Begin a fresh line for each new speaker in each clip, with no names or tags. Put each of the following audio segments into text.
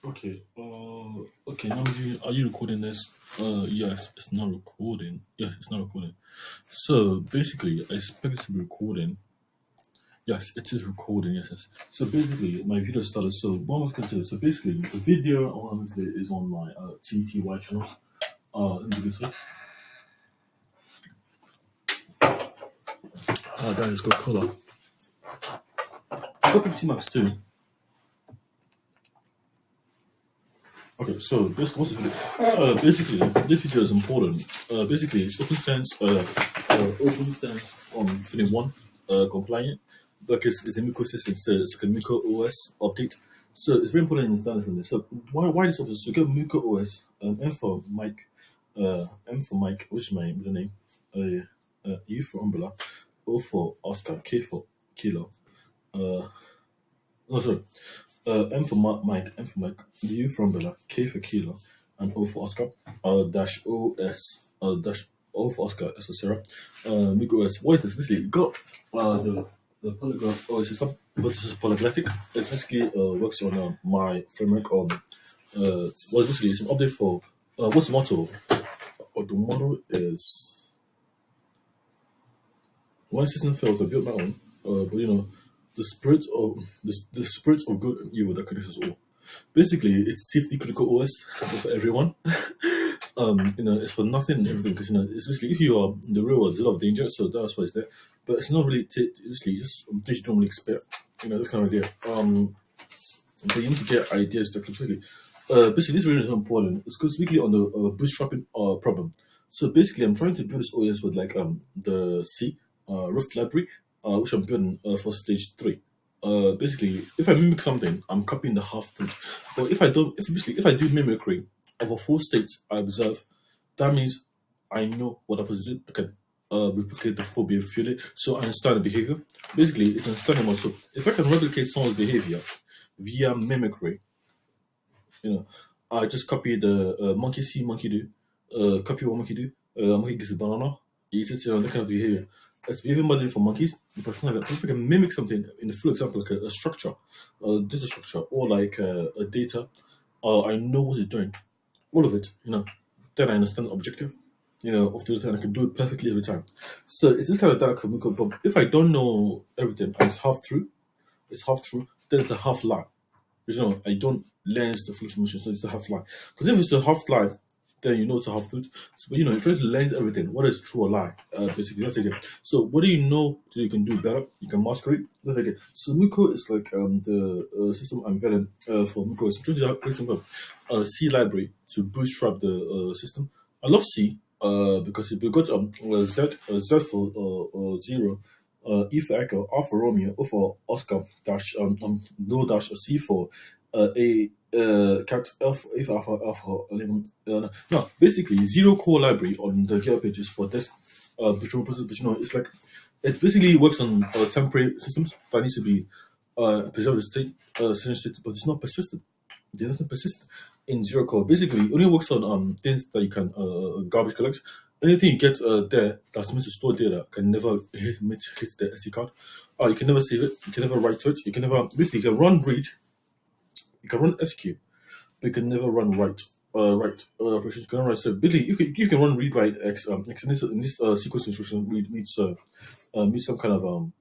Okay. Okay. Now, are you recording this? Yes, it's not recording. Yes, it's not recording. So basically, I expect it to be recording. Yes, it is recording. Yes, yes. So basically, my video started. So what I'm going to do. So basically, the video I want to play is on my TTY channel. Let me see. That is good color. Hope you see Max too. Okay, so this what's the video? Basically, this video is important. Basically, it's open sense on 21 compliant because it's a Mmuko system, so it's like a Mmuko OS update. So it's very important to understand this. So why this update? So get Mmuko OS, M for Mike, which is my middle name, U for umbrella, O for Oscar, K for kilo. No, sorry. M for Mike, U for umbrella, K for kilo, and O for Oscar. Dash OS, dash O for Oscar, S for Sarah. Mmuko OS. What is this? Basically, you got the polygraph OS system, but this is polyglyptic. It basically works on my framework on basically it's an update for what's the motto? The motto is one system fails, I built my own. But the spirit of good and evil that connects us all. Basically, it's safety critical OS for everyone. It's for nothing and everything because it's basically if you are in the real world, there's a lot of danger, so that's why it's there. But it's not really basically just things you don't really expect. This kind of idea. But you need to get ideas that completely. Basically, this really is important. It's specifically on the bootstrapping problem. So basically, I'm trying to build this OS with like the C Rift library, which I'm building for stage 3. Basically, if I mimic something, I'm copying the half truth. But if I do mimicry of a full state I observe, that means I know what I did. I can replicate the full behavior. So I understand the behavior. Basically, it's understanding also. If I can replicate someone's behavior via mimicry, I just copy the monkey see, monkey do. Copy what monkey do. Monkey gets a banana. He eats it. That kind of behavior. It's behavior modeling for monkeys. If I can mimic something in the full example, like a structure, a data structure, or like a data, I know what it's doing. All of it, then I understand the objective, of the time. I can do it perfectly every time. So it's this kind of data can but if I don't know everything and it's half true, then it's a half lie. I don't lens the full information, so it's a half lie. Because if it's a half lie, then you know it's a half truth. So, but you try to lens everything. What is true or lie? Basically, that's it. So what do you know so you can do better? You can master it. That's it. So Mmuko is like the system I'm vetting for Mmuko. It's trying to create some C library to bootstrap the system. I love C because we got Z for 0. E for Echo, R for Romeo, O for Oscar, dash, no dash, C for A, cat, F, A for Alpha, no, basically, zero core library on the GitHub pages for this virtual process, but it's like, it basically works on temporary systems that needs to be preserved state, but it's not persistent. It doesn't persist in zero core. Basically, it only works on things that you can garbage collect. Anything you get there that's meant to store data can never hit the SD card. You can never save it. You can never write to it. You can never basically you can run read. You can run execute, but you can never run write. Operations you can run write. So basically, you can run read write x. In this sequence instruction, we need some kind of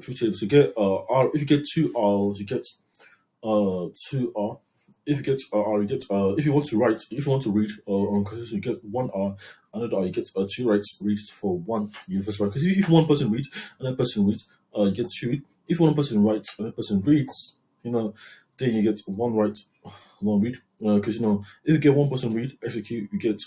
truth table. So get R. If you get 2 R's, you get 2 R. If you get R, you get if you want to write, if you want to read on consistent, you get 1 R, another R, you get 2 writes reads for 1 universal write. Because if one person reads, another person reads, you get 2. If one person writes, another person reads, then you get 1 write, 1 read. Because if you get 1 person read, execute, you get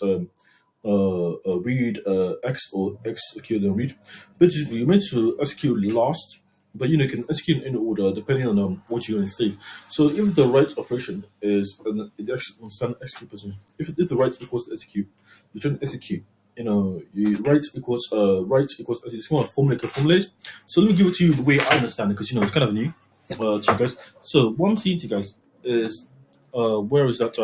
read X or execute then read. Basically, you're meant to execute last. But you can execute in order depending on what you're going to save. So if the write operation is it actually standard execute position. If the write equals execute, you try to execute. You write equals it's more formulate. So let me give it to you the way I understand it because it's kind of new to you guys. So what I'm saying to you guys is where is that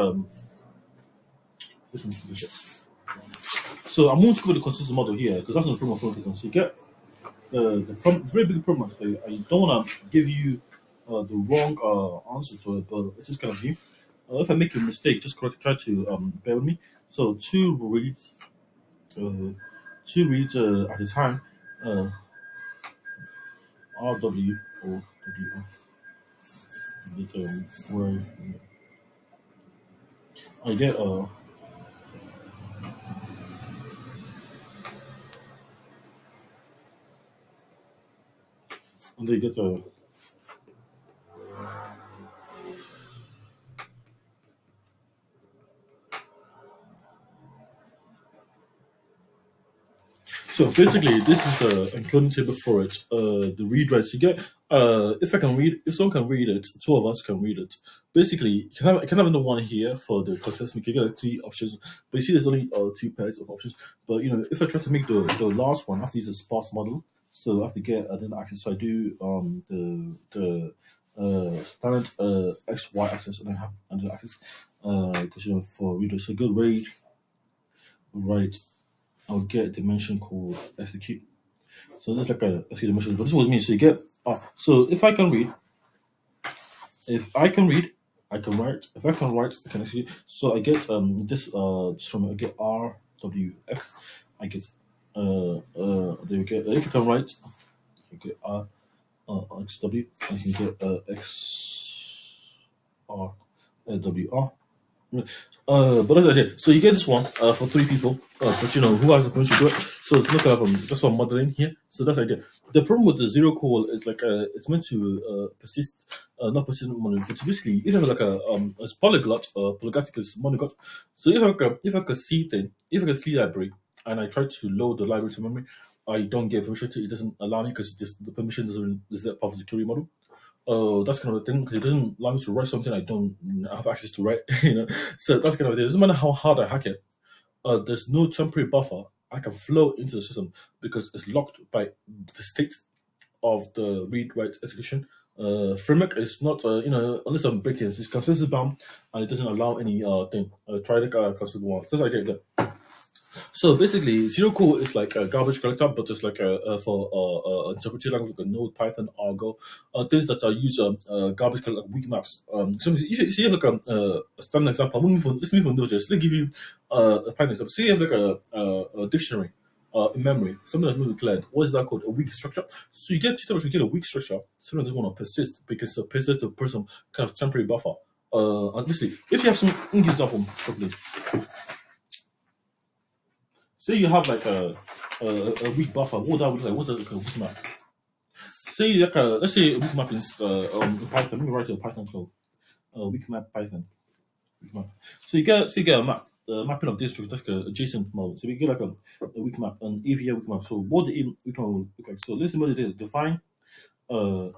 so I'm going to go with the consistent model here because that's not the problem of focus on. So you get the very big problem. I don't want to give you the wrong answer to it, but it's just kind of new. If I make a mistake, just try to bear with me. So uh, two reads at a time. Uh, RW or WR. Where I get and they get so basically, this is the encoding table for it. The read writes you get. If someone can read it, two of us can read it. Basically, you can have another one here for the consensus. We can get like three options, but you see, there's only two pairs of options. But if I try to make the last one, I have to use a sparse model. So I have to get then axis. So I do the standard x y axis, and I have another axis because for readers, so good read, right. I'll get dimension called execute. So this is like a few dimensions, but this is what it means. So you get so if I can read, I can write. If I can write, I can execute. So I get this from I get R W X. I get there we get if I can write, I get R X W. I can get X R W R. But that's it. So you get this one for three people, but who has the permission to do it? So it's not kind of just for modeling here. So that's the idea. The problem with the zero call is like it's meant to persist, not persistent modeling. It's basically if you have like it's polyglot, polyglotic is monoglot. So if I could see thing, if I could see library, and I try to load the library to memory, I don't get permission to. It doesn't allow me because the permission doesn't is that part of the security model. That's kind of the thing because it doesn't allow me to write something I don't have access to write. So that's kind of it. It doesn't matter how hard I hack it. There's no temporary buffer. I can flow into the system because it's locked by the state of the read write execution. Framework is not unless I'm breaking it's consensus bound and it doesn't allow any thing. Try the consensus one. So like that. So basically, zero core is like a garbage collector, but it's like for interpreted language like Node, Python, Argo, things that are used garbage collector like weak maps. So if you have like a standard example, let's move on Node.js. Let's give you a Python example. Say you have like a dictionary in memory, something that's not declared. What is that called? A weak structure. So you get two types. You get a weak structure. Something that doesn't want to persist because persist the person kind of temporary buffer. And basically, if you have some example properly. Say you have like a weak buffer. What would that look like? What does like a weak map? Say like let's say a weak map is Python. Let me write a Python code. Weak map Python. Weak map. So you get a map. The mapping of districts that's like a JSON model. So we get like a weak map, an EVA weak map. So what the weak map will look like? So let's define a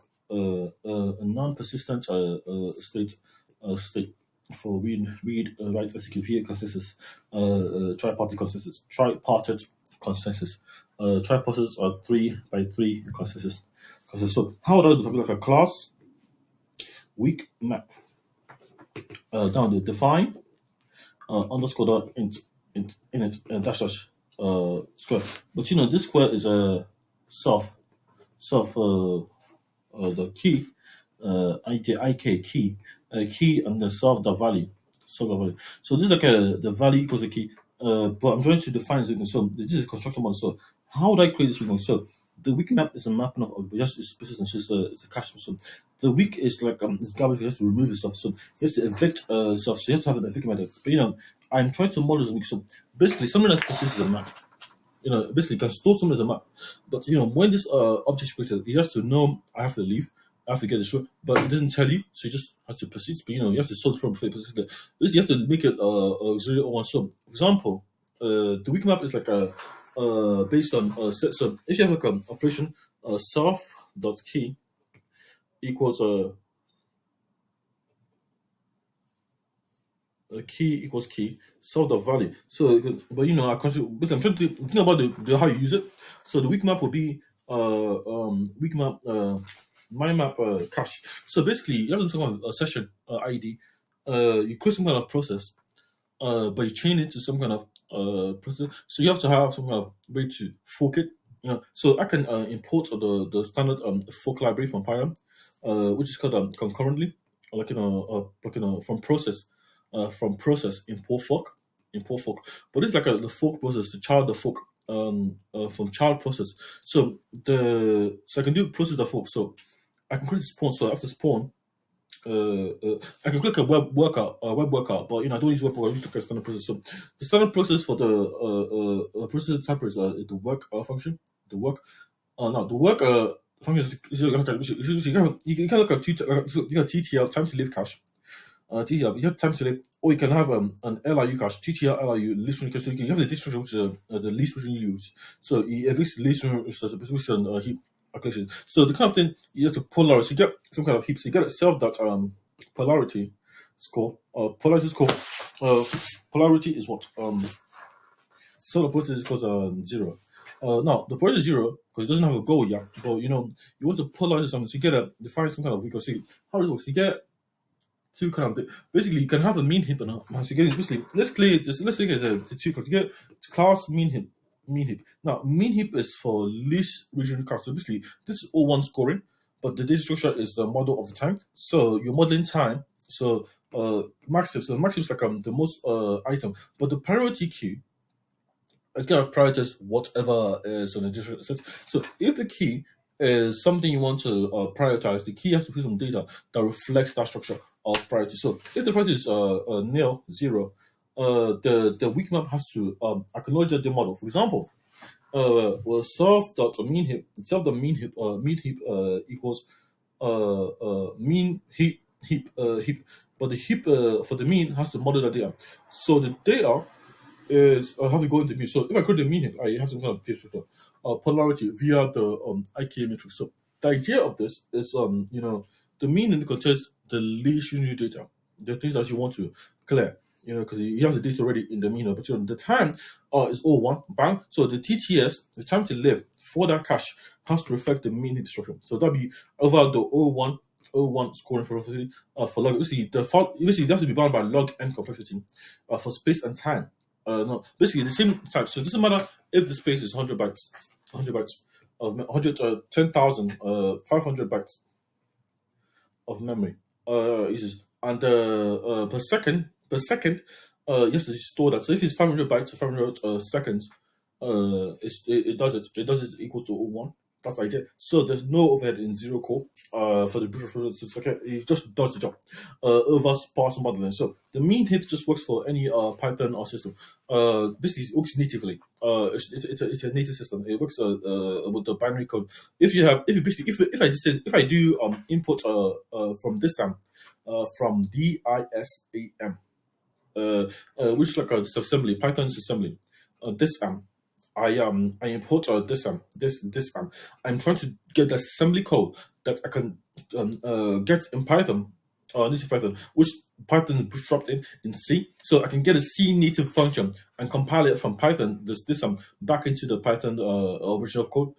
non-persistent state for write, execute here consensus, tripartite consensus. Tripartites are 3 by 3 consensus. So how would I do something like a class weak map? Down to define underscore dot int dash dash square. But this square is a soft the key, IK key, key and the solve the value. Solve the value. So this is like the value equals the key. But I'm trying to define this. So this is a construction model. So how would I create this weak? So the weak map is a mapping of just it's persistent. It's a cache. So the weak is like it's garbage. You have to remove the stuff. So you have to evict stuff. So you have to have an evict method. But I'm trying to model this weak. So basically, something that's persistent is a map. Basically, you can store something as a map. But when this object is created, you have to know I have to leave, I have to get the show, but it doesn't tell you, so you just have to persist. But you have to solve the problem before you persist. You have to make it 0 or 1. So, example, the weak map is like a based on set. So if you have like an operation, self.key equals key equals key, solve the value. So, but basically I'm trying to think about the how you use it. So the weak map will be weak map my map cache. So basically you have some kind of a session ID. You create some kind of process, but you chain it to some kind of process. So you have to have some kind of way to fork it. So I can import the standard fork library from Python, which is called concurrently, like from process. from process import fork. But it's like the fork process, the child the fork from child process. So I can do process the fork. So I can create a spawn. So after spawn, I can click a web worker, but I don't use web worker. I use the standard process. So the standard process for the process type is the work function. The work no, the work function is you can look at you got TTL time to live cache. TTL you have time to live, or you can have an LRU cache. TTL LRU least one. So you can have the distribution which is the least version you use. So if it's the least one, it's a heap calculation. So the kind of thing you have to polarize. You get some kind of heap. So you get itself that polarity score. Polarity score. Polarity is what so the polarity is called 0. Now the polarity is 0 because it doesn't have a goal yet. But you want to polarize something. So you get define some kind of weak. See how it works. You get two kind of basically you can have a mean heap and so you get basically let's clear this. Let's take it as the two class. You get class mean heap. Mean heap. Now, mean heap is for least regional class. So basically, this is all one scoring, but the data structure is the model of the time. So you're modeling time. So max heap. So max heap is like the most item, but the priority queue it's gonna prioritize whatever is on the data set. So if the key is something you want to prioritize, the key has to put some data that reflects that structure of priority. So if the priority is nil 0. The weak map has to acknowledge the model. For example, self.mean heap equals mean heap, but the heap for the mean has to model the data. So the data is has to go into mean. So if I create the mean heap, I have some kind of data structure, polarity via the IK matrix. So the idea of this is the mean in the context the least unique data, the things that you want to clear. Because you have the data already in the mean, but the time is all one, bang. So the TTS, the time to live for that cache, has to reflect the mean heap structure. So that'll be over the O1 scoring for log. Basically, it has to be bound by log n complexity for space and time. No, basically the same type. So it doesn't matter if the space is 100 bytes of 500 bytes of memory. And per second, you have to store that. So if it's 500 bytes or 500 seconds, it does it. It does it equals to 1. That's the idea. So there's no overhead in zero core for the British. It just does the job over sparse modeling. So the mean heap just works for any Python or system. Basically, it works natively. It's a native system. It works with the binary code. If I do input from DISAM, from DISAM, which is like a disassembly, Python disassembly, DISAM. I import this. I'm trying to get the assembly code that I can get in Python, native Python, which Python is bootstrapped in C. So I can get a C native function and compile it from Python this back into the Python original code.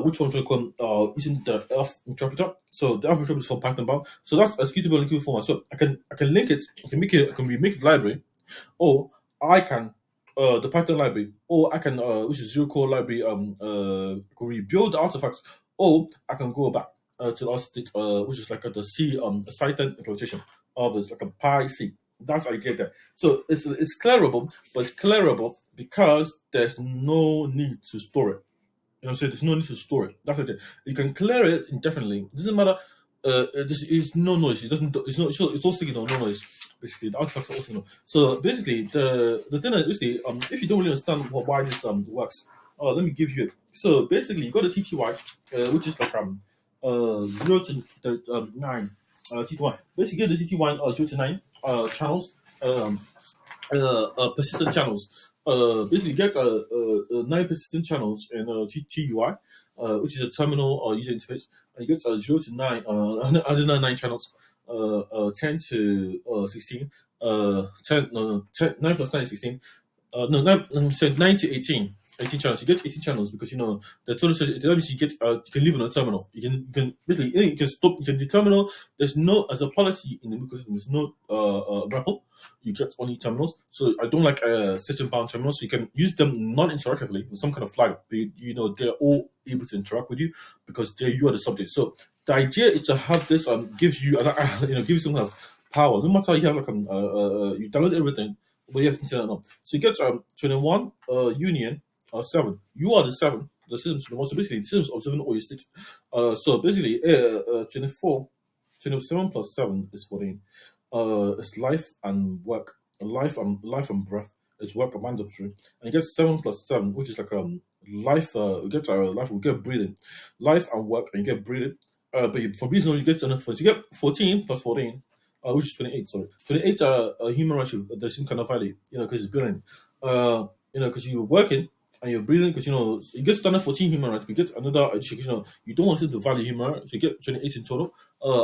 Which one should come using the elf interpreter. So the elf interpreter is from Python bound. So that's executable in liquid format. So I can link it. I can make it library, or I can the Python library, or I can which is zero core library rebuild the artifacts, or I can go back to the state which is like the C Python implementation of it's like a PyC. That's the idea there. So it's clearable, but it's clearable because there's no need to store it. So there's no need to store it. That's it. You can clear it indefinitely. It doesn't matter. This is no noise. It doesn't. It's all signal, no noise. Basically, the artifacts are all signal. So basically, the thing is basically, if you don't really understand why this works, let me give you it. So basically, you got a TTY, which is like 0 to 9 TTY. Basically, the TTY 0 to 9 channels, persistent channels. Basically get 9 persistent channels in TUI, which is a terminal user interface. And you get 0 to 9, another 9 channels, 10 to 16, 9 plus 9 is 16, 9 to 18 channels. You get 18 channels because the total search. You get you can live on a terminal. You can basically you can stop. You can do terminal. There's no as a policy in the Mmuko system. There's no REPL. You get only terminals. So I don't like system bound terminals. So you can use them non-interactively with some kind of flag. But they're all able to interact with you because you are the subject. So the idea is to have this gives you give you some kind of power. No matter you have like you download everything, but you have internet now. So you get 21 union 7. You are the 7. The system's the most. So basically, the system's observing all your state. So basically, 24, 27 plus 7 is 14. It's life and work, life and breath. It's work and mandatory, and you get 7 plus 7, which is like life. We get life. We get breathing, life and work, and you get breathing. But for reason you get enough. So you get 14 plus 14, which is 28. Sorry, 28 human rights. The same kind of value, because it's building. Because you're working and you're breathing, because you get standard 14 human rights. We get another addition. You don't want to value human rights. So you get 28 in total.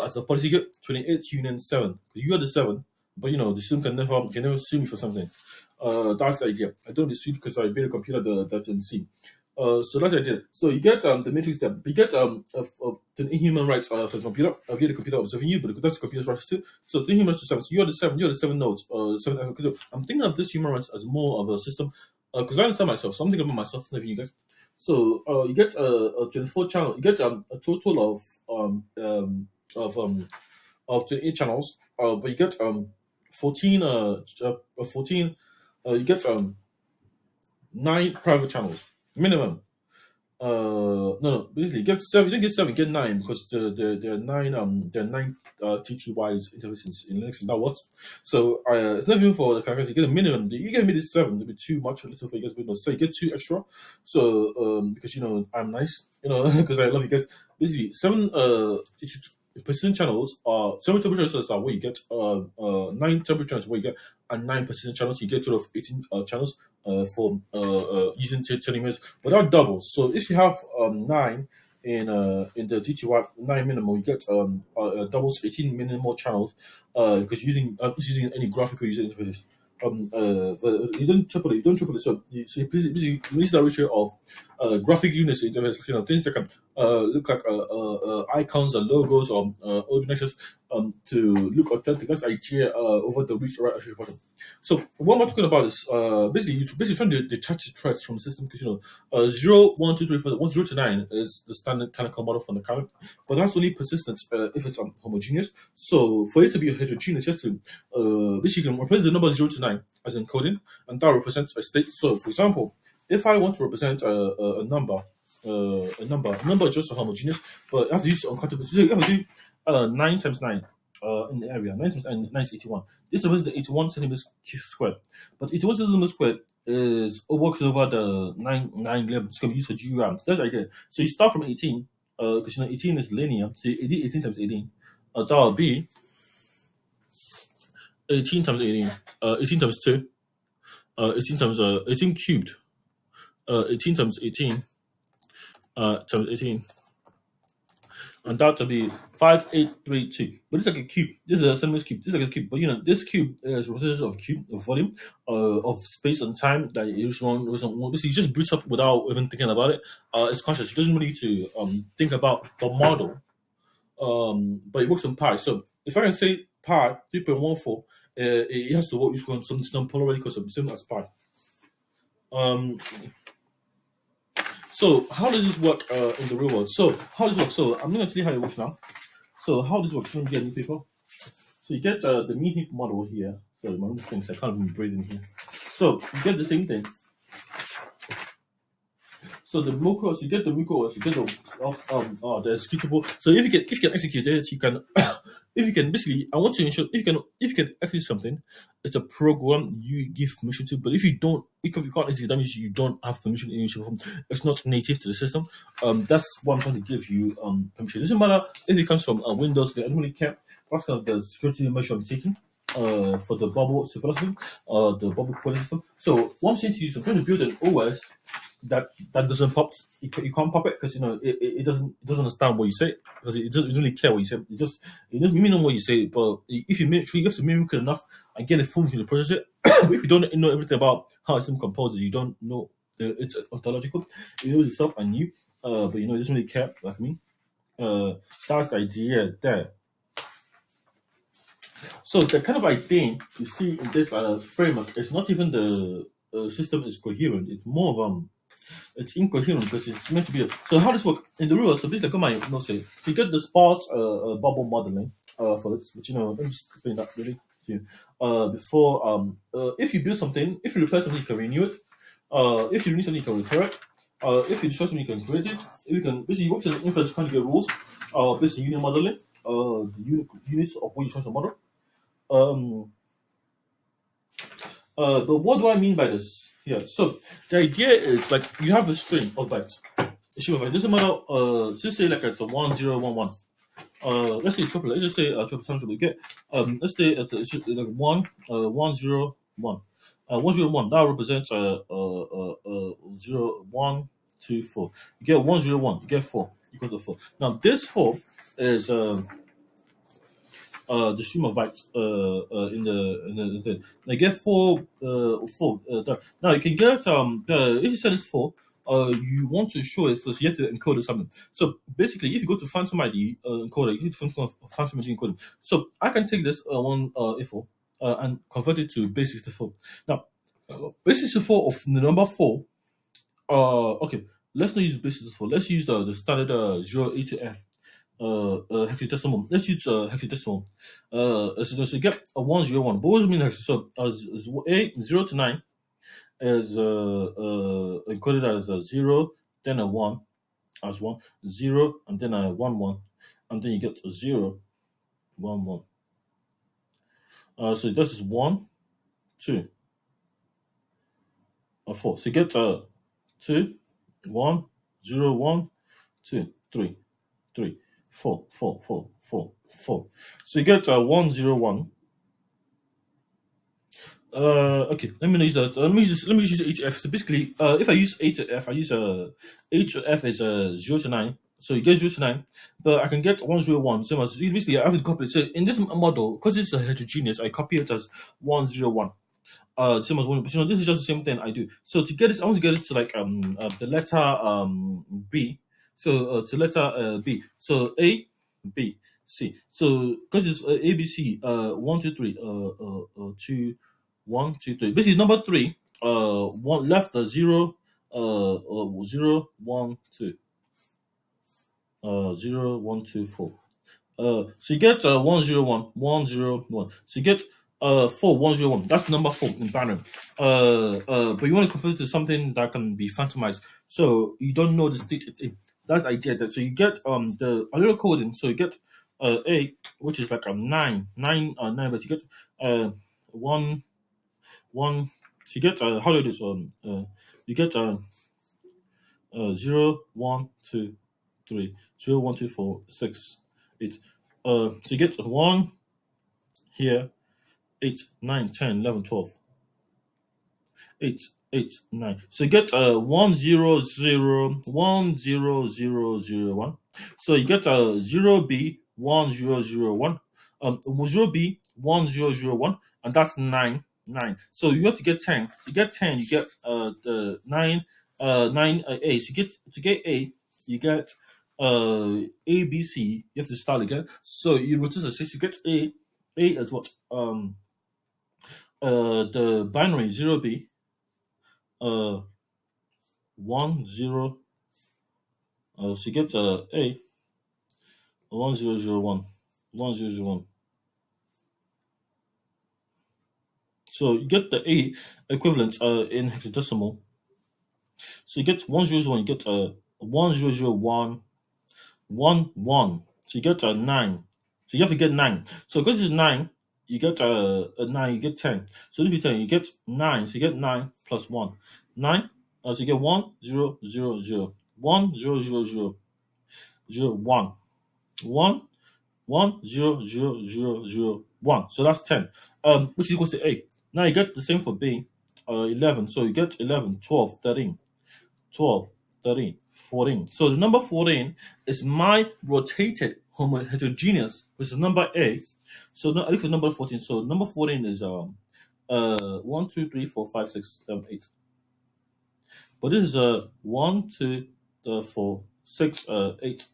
As a policy, you get 28 union 7, because you are the 7. But the system can never sue me for something. That's the idea. I don't sue because I built a computer that can see. So that's the idea. So you get the matrix step. You get the human rights for the computer. I've the computer observing you, but that's the computer's rights too. So the human rights to 7. So you're the 7. You're the 7 nodes. 7. So I'm thinking of this human rights as more of a system, because I understand myself. So I'm thinking about myself, not you guys. So you get a 24 channel. You get a total of 28 channels. But you get 14. 14. You get 9 private channels minimum. No. Basically, you get 7. You didn't get 7. You get 9, because there are 9 TTYs interfaces in Linux, and that works. So it's not even for the characters. You get a minimum. You get maybe 7. It'll be too much, a little for you guys. But so you get 2 extra. So because I'm nice. Because I love you guys. Basically, 7 persistent channels are 7 temperature channels are where you get 9 temperature channels where you get, and 9 persistent channels. You get total of 18 channels for using 10 minutes, but that doubles. So if you have 9 in the TTY 9 minimum, you get doubles 18 minimal channels, because using any graphical user interface. You don't triple it. You don't triple it. So you use the ratio of graphic units interface. Things that can look like icons or logos or organizations to look authentic. That's the idea over the reach right attribution button. So what we're talking about is basically trying to detach the threads from the system, because 0, 1, 2, 3, 4, 1, 0 to 9 is the standard canonical model from the canon, but that's only persistent if it's homogeneous. So for it to be heterogeneous, just to basically you can represent the number 0 to 9 as encoding, and that represents a state. So for example, if I want to represent a number is just a homogeneous, but I have to use uncountable. So you have to do 9 times 9 in the area. 9 times 9 is 81. This is the 81 centimeters squared. But 81 centimeters squared works over the 9 level. It's going to be used for GRAM. That's the idea. So you start from 18, because 18 is linear. So 18 times 18. That will be 18 times 18. 18 times 2. 18 times 18 cubed. 18 times 18 times 18, and that will be 5832. But it's like a cube. This is a centimeter cube. This is like a cube. But this cube is representation of cube of volume, of space and time that you just boots up without even thinking about it. It's conscious. It doesn't really need to think about the model. But it works on pi. So if I can say pi 3.14, it has to work using some polarity because of the same as pi. So how does this work in the real world? So how does it work? So I'm going to tell you how it works now. So how does it work? So let me get a new paper. So you get the mean model here. Sorry, my things I can't even breathe in here. So you get the same thing. So the Mmuko, so you get the Mmuko, you get the executable. So if you can execute it, you can. If you can basically, I want to ensure if you can execute something, it's a program you give permission to. But if you can't execute, that means you don't have permission in your it's not native to the system. That's what I'm trying to give you permission. It doesn't matter if it comes from Windows. I don't really care. That's kind of the security measure I'm taking for the bubble system, the bubble quality system. So what I'm saying to you is I'm trying to build an OS that doesn't pop. You can't pop it because it doesn't understand what you say, because it doesn't really care what you say. It doesn't mean know what you say. But if you have to mimic it enough and get a function to process it. If you don't know everything about how a system composes, you don't know it's ontological. It knows itself and you, but it doesn't really care like me. That's the idea there. So the kind of idea you see in this framework is not even the system is coherent. It's more of it's incoherent because it's meant to be. So how does this work in the real world? So basically, I got my notes here. So you get the sparse bubble modeling. for this, but let me just explain that really to you. Before if you build something, if you replace something, you can renew it. If you renew something, you can repair it. If you destroy something, you can create it. You can basically work as an inference conjugate rules. Based on unit modeling. The units of what you're trying to model. But what do I mean by this? Yeah, so the idea is like you have a string of bytes. A string of bytes. It doesn't matter. Just say like it's a 1011. Let's say triple. Let's just say triple triple. You get let's say it's like 101. 101 that represents 0 1 2 4. You get 101. You get 4 equals to 4. Now this 4 is the stream of bytes in the thing. Now you get 4 there. Now you can get if you set this 4, you want to show it, so you have to encode it something. So basically, if you go to Phantom ID encoder, you hit Phantom ID encoder. So I can take this one A4 and convert it to base 64. Now base 64 of the number 4. Okay, let's not use base 64. Let's use the standard 0 A to F hexadecimal. Let's use hexadecimal. So you get a 101. But what does it mean hexadecimal? So A 0 to 9 is encoded as a 0, then a 1 as 1, 0, and then a 1 1, and then you get a 0 1 1. So this is 1 2 4. So you get 2 1 0 1 2 3 3 4 4 4 4 4. So you get 101. Okay, let me use that. Let me use A to F. So basically, if I use A to F, I use A to F is 0 to 9. So you get 0 to 9, but I can get 101. Same as basically I have to copy it. So in this model, because it's a heterogeneous, I copy it as 101. Same as one, but this is just the same thing I do. So to get this, I want to get it to like the letter B. So to letter B. So A, B, C. So because it's A, B, C. 1 2 3. 2 1 2 3. Basically number 3. One left 0. 0 1 2. 0 1 2 4. So you get 101 101. So you get 4101. That's number 4 in binary. But you want to convert it to something that can be phantomized, so you don't know the state it's in. That's the idea. That so you get the a little coding. So you get A, which is like a 9, but you get 1 1. So you get how do I do this? You get 0 1 2 3 0 1 2 4 6 8. So you get 1 here, 8 9 10 11 12. 8 8 9. So you get 1 0 0 1 0 0 0 1. So you get 0B 1 0 0 1. 0B 1 0 0 1, and that's 9 9. So you have to get 10. You get 10. You get the 9 9 A. So you get to get A. You get A B C. You have to start again. So you rotate the 6. You get A. A is what the binary 0B 1 0. So you get A 1 0 0 1 1 0 0 1. So you get the A equivalent in hexadecimal. So you get 1 0 0 1. You get 1 0 0 1 1 1. So you get 9. So you have to get 9. So because it's 9, you get a 9. You get 10. So if you 10, you get 9. So you get 9 plus 1 9. So you get 1 0 0 0 1 0 0 0 0 1 1 1 0 0 0 0 1. So that's 10. Which equals to A. Now you get the same for B. 11. So you get 11, 12, 13, 12, 13, 14. So the number 14 is my rotated heterogeneous, which is number A. So I look for number 14. So number 14 is 1 2 3 4 5 6 7 8. But this is 1 2 4 6 8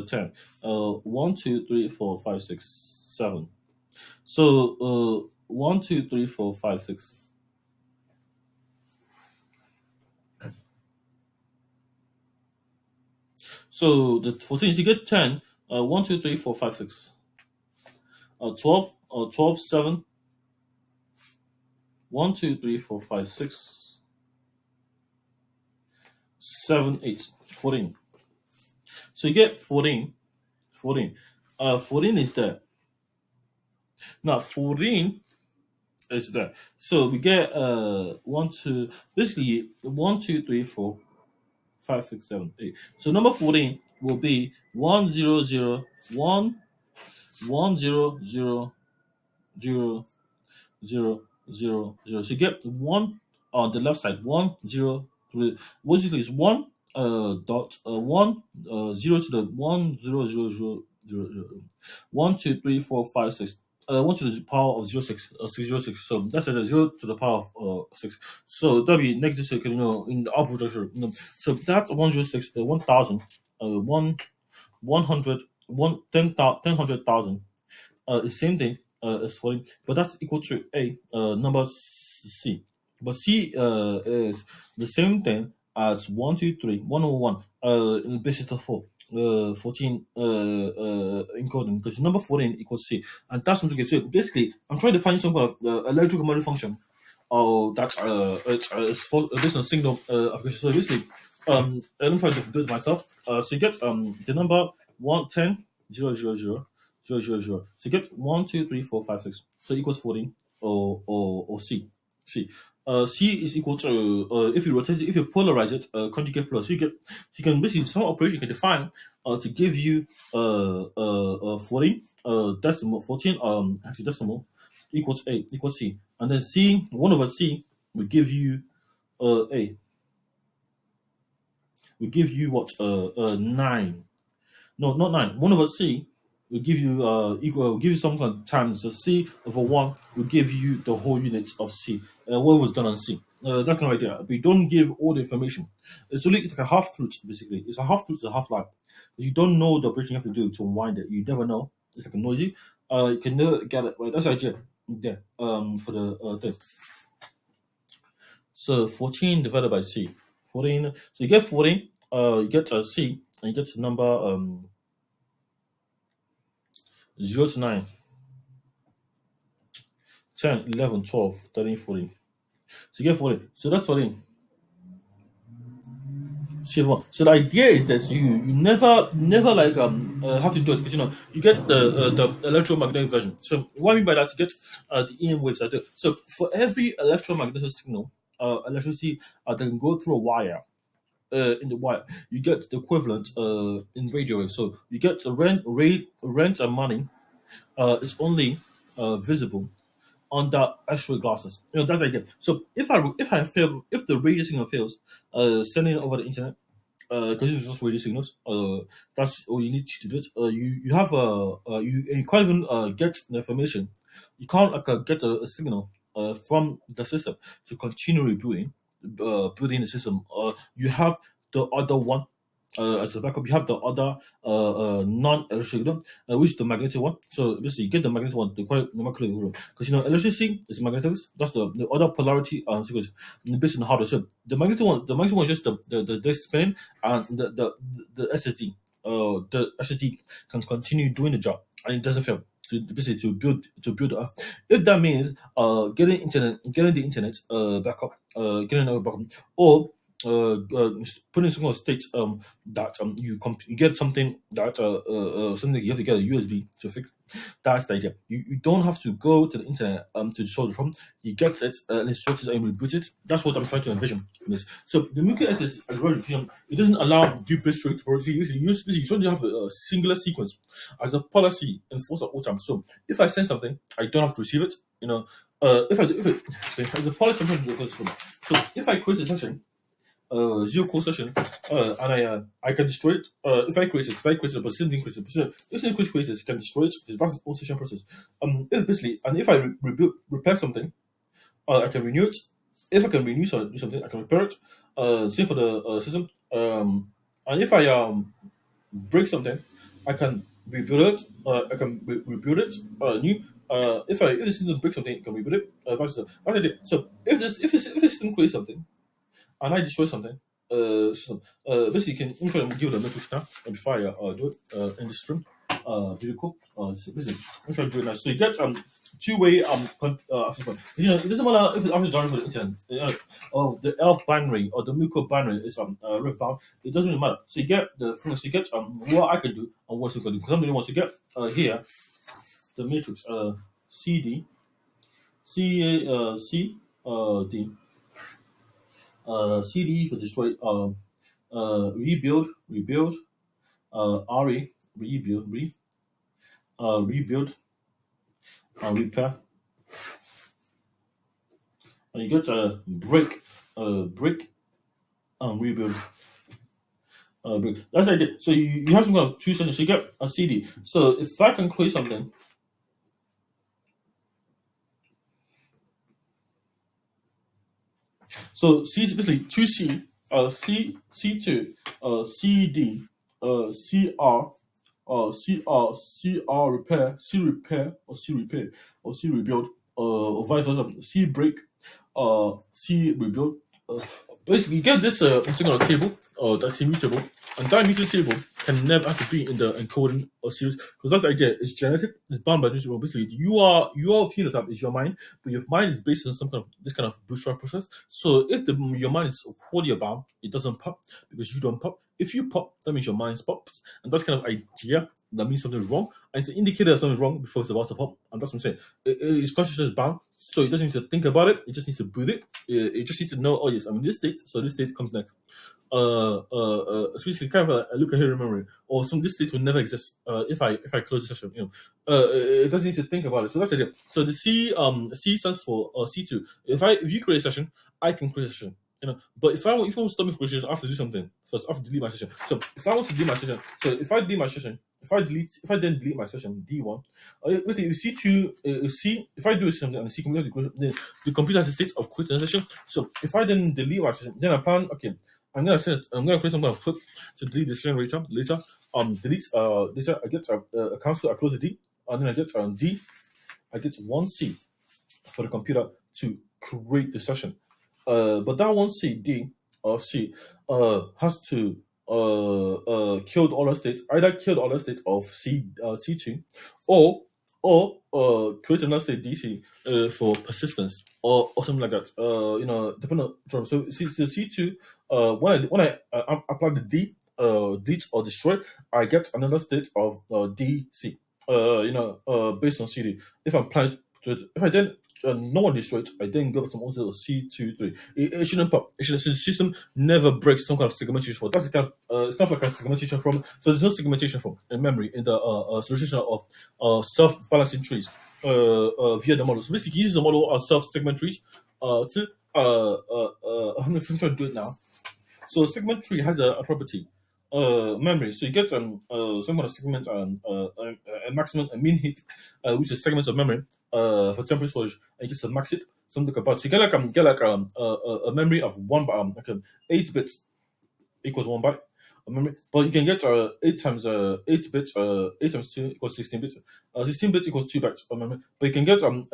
10. 1 2 3 4 5 6 7. So 1 2 3 4 5 6. So the 14 is you get 10. 1 2 3 4 5 6. 12, 12, 7, 1, 2, 3, 4, 5, 6, 7, 8, 14. So you get 14, 14. 14 is there. Now 14 is there. So we get 1, 2, basically 1, 2, 3, 4, 5, 6, 7, 8. So number 14 will be 1, 0, 0, 1, 1, 0, 0, 0, 0, 0, 0. So you get one on the left side, 1, 0, 3. Basically, it's one dot 1 0 to the 1 0 0 0 0 0. 1, 2, 3, 4, 5, 6. 1 to the power of 0, 6, 6, 0, 6. So that's a 0 to the power of 6. So that'll be negative 6, because, in the upward direction. So that's 106, 1,000, 1, 100, 1, 10,000. The same thing as 14, but that's equal to a number C. But C is the same thing as 1, 2, 3, 1 over 1 in the basis of 4. 14 encoding, because number 14 equals C, and that's what we get to. Basically, I'm trying to find some kind of electrical memory function that it's based on signal application. So basically, let me try to do it myself. So you get the number 1, 10, 0, 0, 0, 0, 0, 0. So you get 1, 2, 3, 4, 5, 6. So equals 14 or C. C. C is equal to if you rotate it, if you polarize it, conjugate plus. You can basically some operation you can define to give you 14 decimal 14 hexadecimal equals A equals C, and then C 1 over C will give you A. We give you what 9. No, not 9. 1 over C will give you equal. Will give you some kind of times. So C over 1 will give you the whole unit of C. What was done on C. That kind of idea. But you don't give all the information. It's only like a half truth basically. It's a half truth, it's a half lie. You don't know the operation you have to do to unwind it. You never know. It's like a noisy. You can never get it right. That's the idea. There. For the thing. So 14 divided by C. 14. So you get 14. You get C, and you get the number 0 to 9, 10, 11, 12, 13, 14. So you get 14. So that's 14. So the idea is that you never like have to do it, because you get the electromagnetic version. So what I mean by that, you get the EM waves. So for every electromagnetic signal, electricity that can go through a wire. In the wire, you get the equivalent in radio waves. So you get the rent and money is only visible under X-ray glasses. That's the idea. So if the radio signal fails, sending it over the internet, because it's just radio signals. That's all you need to do. It. You have you can't even get the information. You can't get a signal from the system to continue building the system. You have the other one as a backup. You have the other non-electric one, which is the magnetic one. So basically, you get the magnetic one, the quite nomenclature equivalent, because electricity is magnetic. That's the other polarity sequence based on the hardware. So the magnetic one is just the spinning, and the SSD. The SSD can continue doing the job, and it doesn't fail. So basically, to build up. If that means getting the internet backup, getting another backup, or putting some kind of state that you get something that something you have to get a USB to fix. That's the idea. You don't have to go to the internet to solve the problem. You get it and it sorts it and reboot it. That's what I'm trying to envision from this. So the Mmuko is it doesn't allow duplicate straight policy. You should have a singular sequence as a policy enforced at all times. So if I send something, I don't have to receive it. As a policy, so if I create a session, zero core session, and I can destroy it. If I create it, but still didn't create it, so if I create it, can destroy it. Because that's the whole session process. If I repair something, I can renew it. If I can renew something, I can repair it. Same for the system. And if I break something, I can rebuild it. I can rebuild it new. If the system breaks something, I can rebuild it. Vice versa. So if the system creates something, and I destroy something, basically you can try and give it a metric now before I do it in the stream. Video call. Listen, I'm trying to do it now. So you get two-way access point. It doesn't matter if it's access done for the internet. Or the ELF binary or the Mmuko binary is ripped bound. It doesn't really matter. So you get what I can do and what you can do. Because somebody wants to get here the matrix CD C D CD for destroy rebuild RE rebuild rebuild repair, and you get break break and rebuild break. That's the idea. So you have some kind of two sessions. So you get a CD. So if I can create something. So C is basically 2C, C2, CD, CR, CR repair, C repair, or C rebuild, or vice versa, C break, C rebuild. Basically, you get this thing on a table that's immutable, and that immutable table can never have to be in the encoding or series because that's the idea. It's genetic, it's bound by digital. Basically, your phenotype is your mind, but your mind is based on some kind of this kind of bootstrap process. So if your mind is wholly bound, it doesn't pop because you don't pop. If you pop, that means your mind pops, and that's kind of idea. That means something's wrong, and it's an indicator that something's wrong before it's about to pop. And that's what I'm saying. Its consciousness is bound, so it doesn't need to think about it. It just needs to boot it. It just needs to know. Oh yes, I'm in this state, so this state comes next. It's basically kind of a look ahead memory, or this state will never exist. If I close the session, it doesn't need to think about it. So that's the idea. So the C stands for C2. If you create a session, I can create a session. But if you want to stop me from creation, I have to do something first. I have to delete my session. So if I want to delete my session, if I then delete my session D1, let's say C2, if I do something and C computer, then the computer has a state of creating a session. So if I then delete my session, then I plan, okay, I'm gonna create some kind of script to delete the session later. Delete later. I get a cancel. I close the D, and then I get D. I get 1C for the computer to create the session. But that 1C D or C has to kill all the states. Either kill all the state of C2, or create another state DC for persistence or something like that. Depending on drum. So C2 when I apply the D delete or destroy, I get another state of DC. Based on CD. If I'm planning to, if I then no one destroyed, I then go back to also C23. It shouldn't pop. The system never breaks some kind of segmentation fault. That's kind of, it's kind of like a segmentation problem. So there's no segmentation fault in memory in the solution of self-balancing trees via the model. So basically, you use the model of self-segment trees to I'm going to do it now. So segment tree has a property. Memory. So you get some kind of segment a maximum a mean heat, which is segments of memory for temporary storage, and you get some max it, something about. So you get like a memory of 1 byte, 8 bits equals 1 byte of memory, but you can get 8 times 8 bits 8 times 2 equals 16 bits. 16 bits equals 2 bytes of memory, but you can get so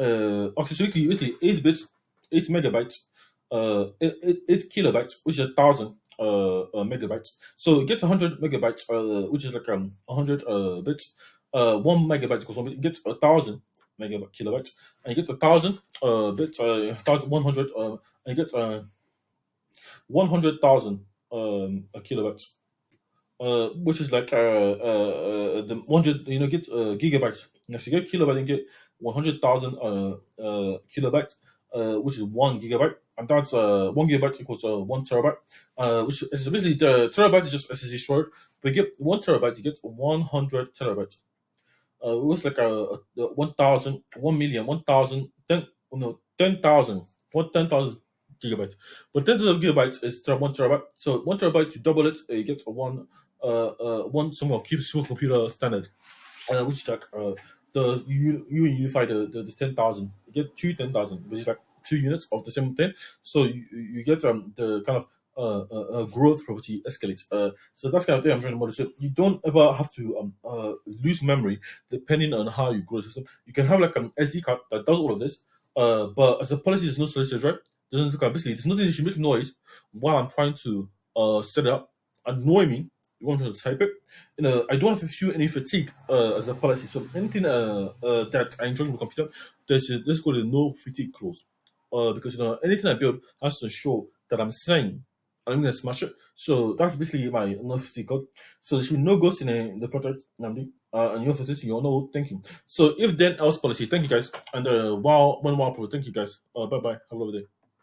basically 8 bits, 8 megabytes, 8 kilobytes, which is 1,000 megabytes. So it gets 100 megabytes, which is like 100 bits. 1 megabyte equals 1 bit. You get 1,000 megabyte kilobytes, and you get 1,000 bits, 1,100, and you get 100,000 kilobytes. Which is like the 100, get gigabytes. If you get kilobyte, you get 100,000 kilobytes, which is 1 gigabyte, and that's 1 gigabyte equals 1 terabyte, which is basically the terabyte is just SSD storage, but you get 1 terabyte, you get 100 terabytes. It was like 1,000, 1 million, 1,000, 10,000, 10,000 gigabytes. But 10,000 gigabytes is 1 terabyte. So 1 terabyte, you double it, you get one some of supercomputer standard, which is like you unify the 10,000. You get 10,000, which is like 2 units of the same thing. So you get the kind of growth property escalates. So that's kind of thing I'm trying to model. So you don't ever have to lose memory depending on how you grow the system. You can have like an SD card that does all of this, but as a policy, there's no solid drive. Basically, there's nothing that should make noise while I'm trying to set it up, annoy me, You want to type it. I don't feel any fatigue as a policy. So anything that I enjoy in the computer, let's go to the no fatigue clause. Because anything I build has to show that I'm saying I'm gonna smash it. So that's basically my no fatigue code. So there should be no ghost in the project, Namdi. And your facility, you all know. Thank you. So if then else policy, thank you guys. And one more pro, thank you guys. Bye bye. Have a lovely day.